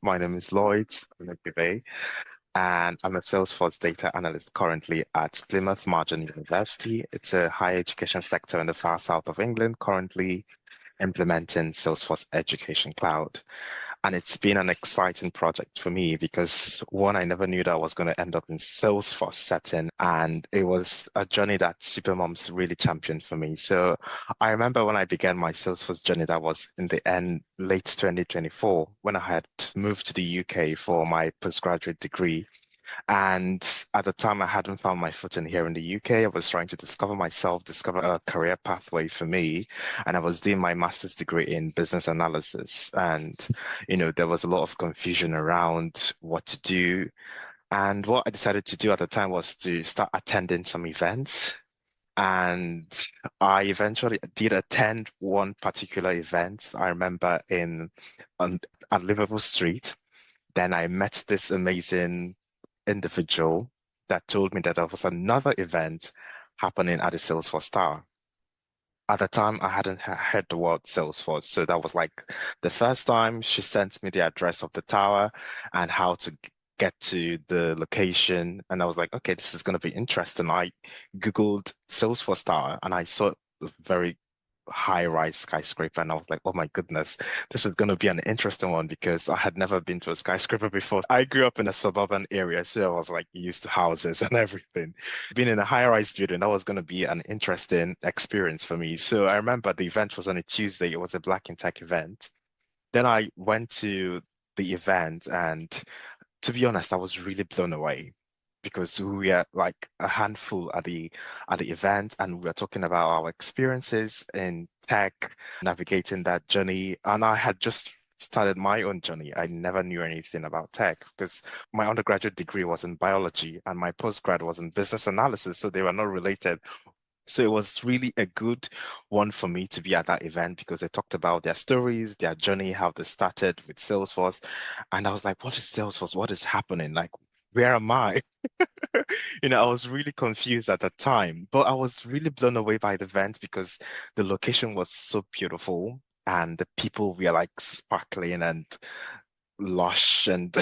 My name is Lloyd, and I'm a Salesforce data analyst currently at Plymouth Marjon University. It's a higher education sector in the far south of England, currently implementing Salesforce Education Cloud. And it's been an exciting project for me because one, I never knew that I was going to end up in Salesforce setting. And it was a journey that Supermums really championed for me. So I remember when I began my Salesforce journey, that was in the end, late 2024, when I had moved to the UK for my postgraduate degree. And at the time, I hadn't found my footing here in the UK. I was trying to discover myself, discover a career pathway for me. And I was doing my master's degree in business analysis. And, there was a lot of confusion around what to do. And what I decided to do at the time was to start attending some events. And I eventually did attend one particular event. I remember on, at Liverpool Street. Then I met this amazing individual that told me that there was another event happening at the Salesforce Tower. At the time, I hadn't heard the word Salesforce. So that was like the first time she sent me the address of the tower and how to get to the location. And I was like, okay, this is going to be interesting. I Googled Salesforce Tower and I saw a very high-rise skyscraper, and I was like, oh my goodness, this is going to be an interesting one because I had never been to a skyscraper before. I grew up in a suburban area, so I was like used to houses and everything. Being in a high-rise building, that was going to be an interesting experience for me. So I remember the event was on a Tuesday. It was a Black in Tech event. Then I went to the event, and to be honest, I was really blown away because we were like a handful at the event, and we were talking about our experiences in tech, navigating that journey. And I had just started my own journey. I never knew anything about tech because my undergraduate degree was in biology and my postgrad was in business analysis, so they were not related. So it was really a good one for me to be at that event because they talked about their stories, their journey, how they started with Salesforce. And I was like, what is Salesforce? What is happening? Like, where am I? I was really confused at the time, but I was really blown away by the event because the location was so beautiful and the people were like sparkling and lush and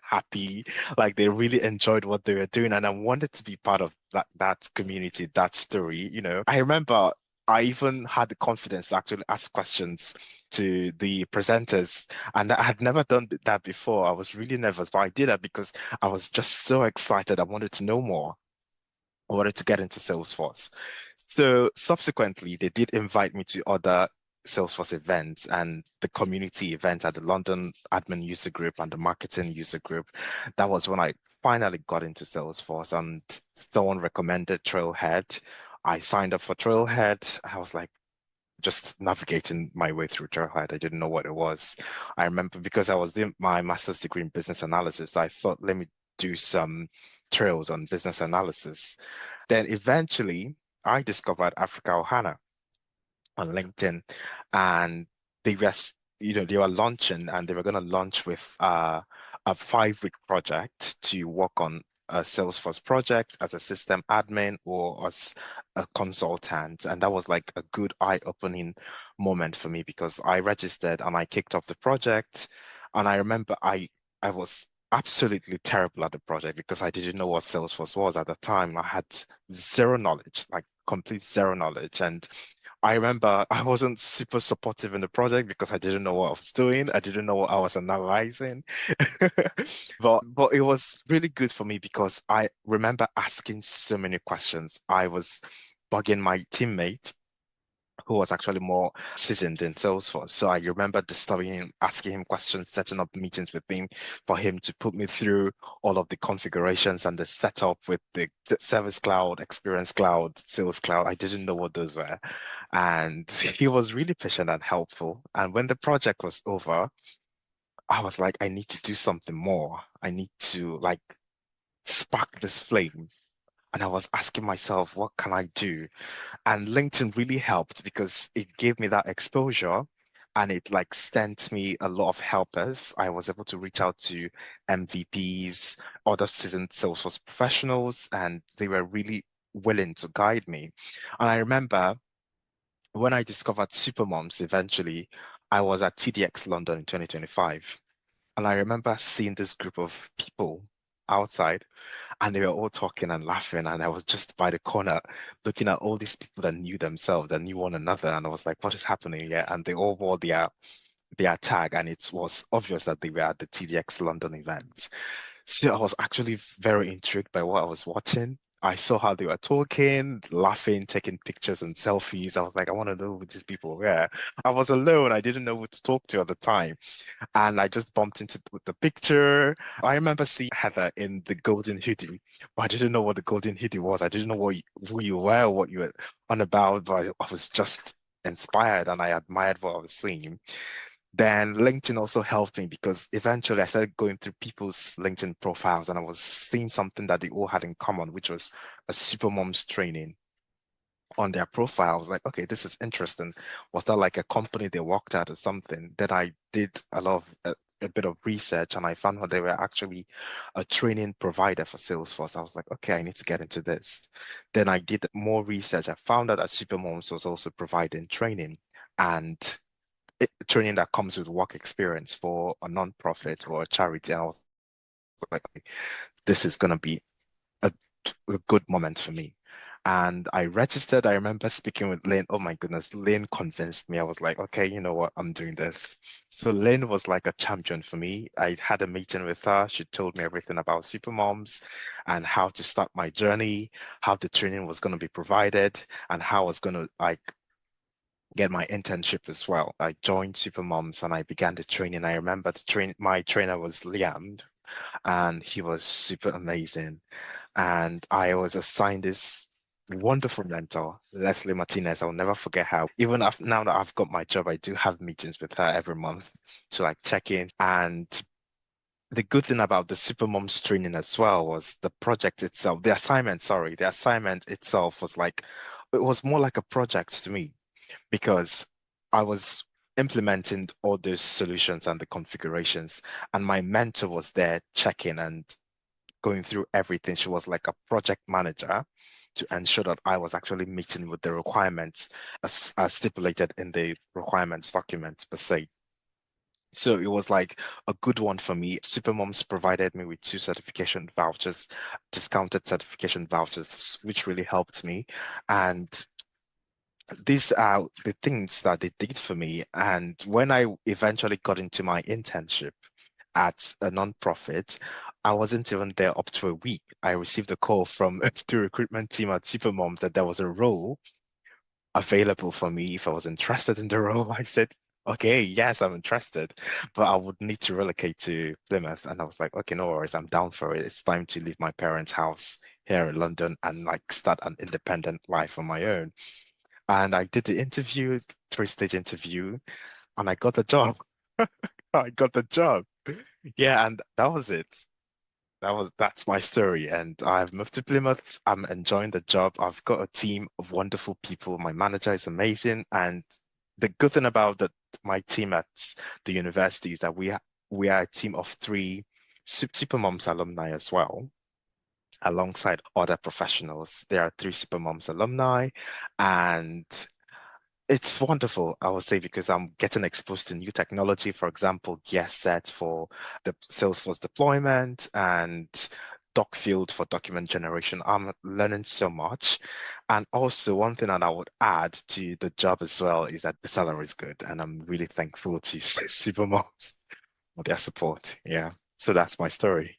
happy. Like they really enjoyed what they were doing, and I wanted to be part of that community, that story. I remember I even had the confidence to actually ask questions to the presenters, and I had never done that before. I was really nervous, but I did that because I was just so excited. I wanted to know more. I wanted to get into Salesforce. So subsequently, they did invite me to other Salesforce events and the community event at the London Admin User Group and the Marketing User Group. That was when I finally got into Salesforce and someone recommended Trailhead. I signed up for Trailhead. I was like, just navigating my way through Trailhead. I didn't know what it was. I remember because I was doing my master's degree in business analysis, so I thought, let me do some trails on business analysis. Then eventually, I discovered Africa Ohana on LinkedIn, and they were, they were launching, and they were going to launch with a 5-week project to work on a Salesforce project as a system admin or as a consultant, and that was like a good eye-opening moment for me because I registered and I kicked off the project, and I remember I was absolutely terrible at the project because I didn't know what Salesforce was at the time. I had zero knowledge, like complete zero knowledge. And I remember I wasn't super supportive in the project because I didn't know what I was doing. I didn't know what I was analyzing. But it was really good for me because I remember asking so many questions. I was bugging my teammate who was actually more seasoned in Salesforce. So I remember disturbing him, asking him questions, setting up meetings with him for him to put me through all of the configurations and the setup with the Service Cloud, Experience Cloud, Sales Cloud. I didn't know what those were. And he was really patient and helpful. And when the project was over, I was like, I need to do something more. I need to like spark this flame. And I was asking myself, what can I do? And LinkedIn really helped because it gave me that exposure and it like sent me a lot of helpers. I was able to reach out to MVPs, other seasoned Salesforce professionals, and they were really willing to guide me. And I remember when I discovered Supermoms eventually, I was at TDX London in 2025. And I remember seeing this group of people outside, and they were all talking and laughing. And I was just by the corner looking at all these people that knew themselves, that knew one another. And I was like, what is happening here? And they all wore their tag, and it was obvious that they were at the TDX London event. So I was actually very intrigued by what I was watching. I saw how they were talking, laughing, taking pictures and selfies. I was like, I want to know who these people were. I was alone. I didn't know who to talk to at the time. And I just bumped into the picture. I remember seeing Heather in the golden hoodie, but I didn't know what the golden hoodie was. I didn't know who you were, what you were on about, but I was just inspired and I admired what I was seeing. Then LinkedIn also helped me because eventually I started going through people's LinkedIn profiles and I was seeing something that they all had in common, which was a Supermoms training on their profile. I was like, okay, this is interesting. Was that like a company they worked at or something? Then I did a bit of research and I found out they were actually a training provider for Salesforce. I was like, okay, I need to get into this. Then I did more research. I found out that Supermoms was also providing training and training that comes with work experience for a non-profit or a charity. And I was like, this is going to be a, a good moment for me. And I registered. I remember speaking with Lynn. Oh my goodness, Lynn convinced me. I was like, okay, you know what? I'm doing this. So Lynn was like a champion for me. I had a meeting with her. She told me everything about Supermoms and how to start my journey, how the training was going to be provided, and how I was going to like get my internship as well. I joined Supermoms and I began the training. I remember my trainer was Liam and he was super amazing. And I was assigned this wonderful mentor, Leslie Martinez. I'll never forget her. Even now that I've got my job, I do have meetings with her every month to like check in. And the good thing about the Supermoms training as well was the project itself, the assignment itself was like, it was more like a project to me because I was implementing all those solutions and the configurations, and my mentor was there checking and going through everything. She was like a project manager to ensure that I was actually meeting with the requirements as stipulated in the requirements document per se. So it was like a good one for me. Supermoms provided me with two certification vouchers, discounted certification vouchers, which really helped me. And these are the things that they did for me. And when I eventually got into my internship at a nonprofit, I wasn't even there up to a week. I received a call from the recruitment team at Supermom that there was a role available for me if I was interested in the role. I said, okay, yes, I'm interested, but I would need to relocate to Plymouth. And I was like, okay, no worries, I'm down for it. It's time to leave my parents' house here in London and like start an independent life on my own. And I did the interview, three-stage interview, and I got the job. I got the job. Yeah, and that was it. That's my story. And I've moved to Plymouth. I'm enjoying the job. I've got a team of wonderful people. My manager is amazing. And the good thing about my team at the university is that we are a team of three Supermums alumni as well, alongside other professionals. There are three Supermums alumni, and it's wonderful, I would say, because I'm getting exposed to new technology, for example, gear set for the Salesforce deployment and doc field for document generation. I'm learning so much. And also, one thing that I would add to the job as well is that the salary is good. And I'm really thankful to Supermoms for their support. Yeah. So that's my story.